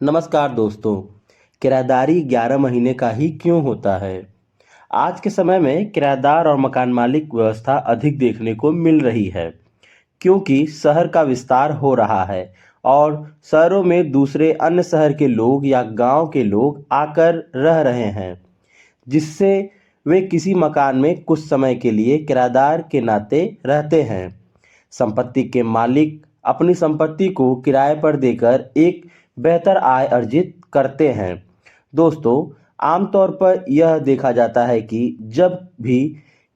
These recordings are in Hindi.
नमस्कार दोस्तों। किराएदारी 11 महीने का ही क्यों होता है? आज के समय में किराएदार और मकान मालिक व्यवस्था अधिक देखने को मिल रही है, क्योंकि शहर का विस्तार हो रहा है और शहरों में दूसरे अन्य शहर के लोग या गांव के लोग आकर रह रहे हैं, जिससे वे किसी मकान में कुछ समय के लिए किराएदार के नाते रहते हैं। संपत्ति के मालिक अपनी संपत्ति को किराए पर देकर एक बेहतर आय अर्जित करते हैं। दोस्तों, आमतौर पर यह देखा जाता है कि जब भी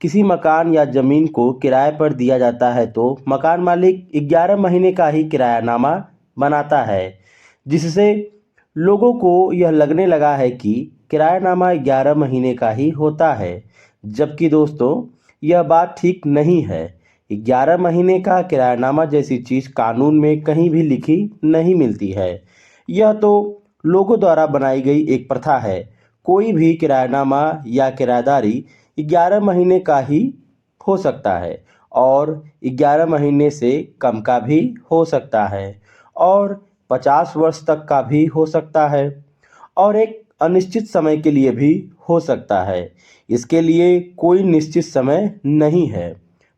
किसी मकान या ज़मीन को किराए पर दिया जाता है तो मकान मालिक 11 महीने का ही किरायानामा बनाता है, जिससे लोगों को यह लगने लगा है कि किरायानामा 11 महीने का ही होता है, जबकि दोस्तों यह बात ठीक नहीं है। 11 महीने का किरायानामा जैसी चीज़ कानून में कहीं भी लिखी नहीं मिलती है। यह तो लोगों द्वारा बनाई गई एक प्रथा है। कोई भी किरायानामा या किराएदारी 11 महीने का ही हो सकता है और 11 महीने से कम का भी हो सकता है और 50 वर्ष तक का भी हो सकता है और एक अनिश्चित समय के लिए भी हो सकता है। इसके लिए कोई निश्चित समय नहीं है,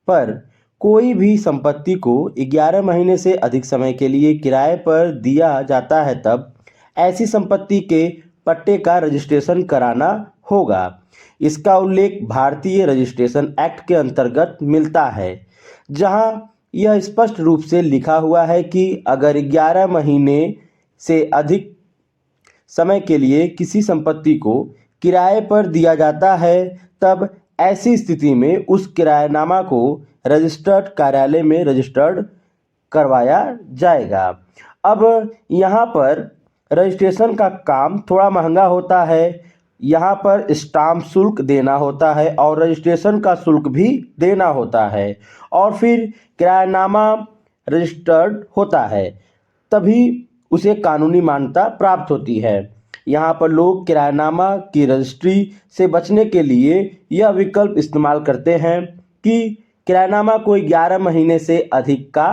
पर कोई भी संपत्ति को 11 महीने से अधिक समय के लिए किराए पर दिया जाता है तब ऐसी संपत्ति के पट्टे का रजिस्ट्रेशन कराना होगा। इसका उल्लेख भारतीय रजिस्ट्रेशन एक्ट के अंतर्गत मिलता है, जहां यह स्पष्ट रूप से लिखा हुआ है कि अगर 11 महीने से अधिक समय के लिए किसी संपत्ति को किराए पर दिया जाता है तब ऐसी स्थिति में उस किरायानामा को रजिस्टर्ड कार्यालय में रजिस्टर्ड करवाया जाएगा। अब यहाँ पर रजिस्ट्रेशन का काम थोड़ा महंगा होता है। यहाँ पर स्टाम्प शुल्क देना होता है और रजिस्ट्रेशन का शुल्क भी देना होता है और फिर किरायानामा रजिस्टर्ड होता है, तभी उसे कानूनी मान्यता प्राप्त होती है। यहाँ पर लोग किरायानामा की रजिस्ट्री से बचने के लिए यह विकल्प इस्तेमाल करते हैं कि किरायानामा को 11 महीने से अधिक का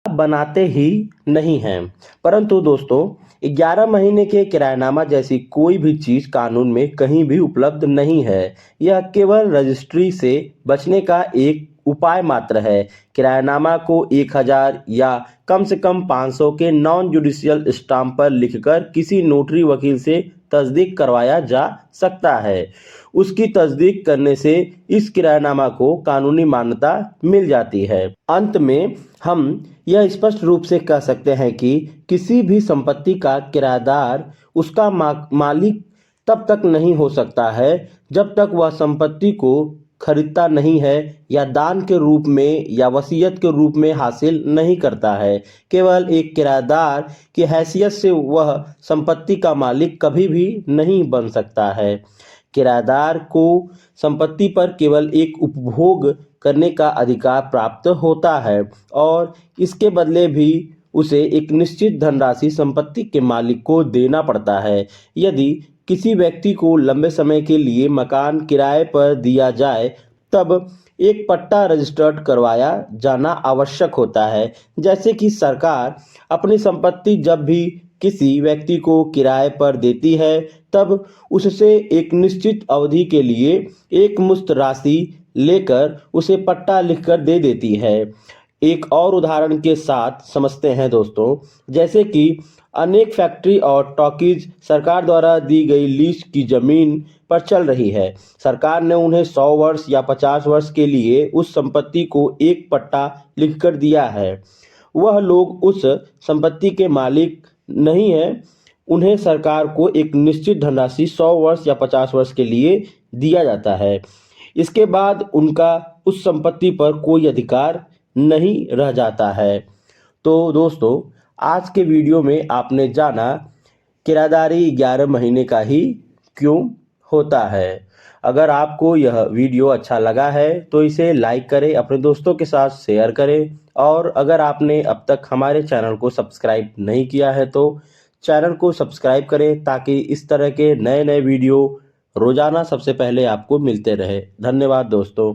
बनाते ही नहीं हैं। परंतु दोस्तों, 11 महीने के किरायानामा जैसी कोई भी चीज़ कानून में कहीं भी उपलब्ध नहीं है। यह केवल रजिस्ट्री से बचने का एक उपाय मात्र है। किरायानामा को 1000 या कम से कम 500 के नॉन जुडिशियल स्टाम्प पर लिखकर किसी नोटरी वकील से तस्दीक करवाया जा सकता है। उसकी तस्दीक करने से इस किरायानामा को कानूनी मान्यता मिल जाती है। अंत में हम यह स्पष्ट रूप से कह सकते हैं कि किसी भी संपत्ति का किराएदार उसका मालिक तब तक नहीं हो सकता है जब तक वह संपत्ति को खरीदता नहीं है या दान के रूप में या वसीयत के रूप में हासिल नहीं करता है। केवल एक किराएदार की हैसियत से वह संपत्ति का मालिक कभी भी नहीं बन सकता है। किराएदार को संपत्ति पर केवल एक उपभोग करने का अधिकार प्राप्त होता है और इसके बदले भी उसे एक निश्चित धनराशि संपत्ति के मालिक को देना पड़ता है। यदि किसी व्यक्ति को लंबे समय के लिए मकान किराए पर दिया जाए तब एक पट्टा रजिस्टर्ड करवाया जाना आवश्यक होता है। जैसे कि सरकार अपनी संपत्ति जब भी किसी व्यक्ति को किराए पर देती है तब उससे एक निश्चित अवधि के लिए एक मुश्त राशि लेकर उसे पट्टा लिखकर दे देती है। एक और उदाहरण के साथ समझते हैं दोस्तों, जैसे कि अनेक फैक्ट्री और टॉकीज सरकार द्वारा दी गई लीज की जमीन पर चल रही है। सरकार ने उन्हें 100 वर्ष या 50 वर्ष के लिए उस संपत्ति को एक पट्टा लिखकर दिया है। वह लोग उस संपत्ति के मालिक नहीं है, उन्हें सरकार को एक निश्चित धनराशि 100 वर्ष या 50 वर्ष के लिए दिया जाता है। इसके बाद उनका उस संपत्ति पर कोई अधिकार नहीं रह जाता है। तो दोस्तों, आज के वीडियो में आपने जाना किराएदारी 11 महीने का ही क्यों होता है। अगर आपको यह वीडियो अच्छा लगा है तो इसे लाइक करें, अपने दोस्तों के साथ शेयर करें और अगर आपने अब तक हमारे चैनल को सब्सक्राइब नहीं किया है तो चैनल को सब्सक्राइब करें ताकि इस तरह के नए नए वीडियो रोजाना सबसे पहले आपको मिलते रहे। धन्यवाद दोस्तों।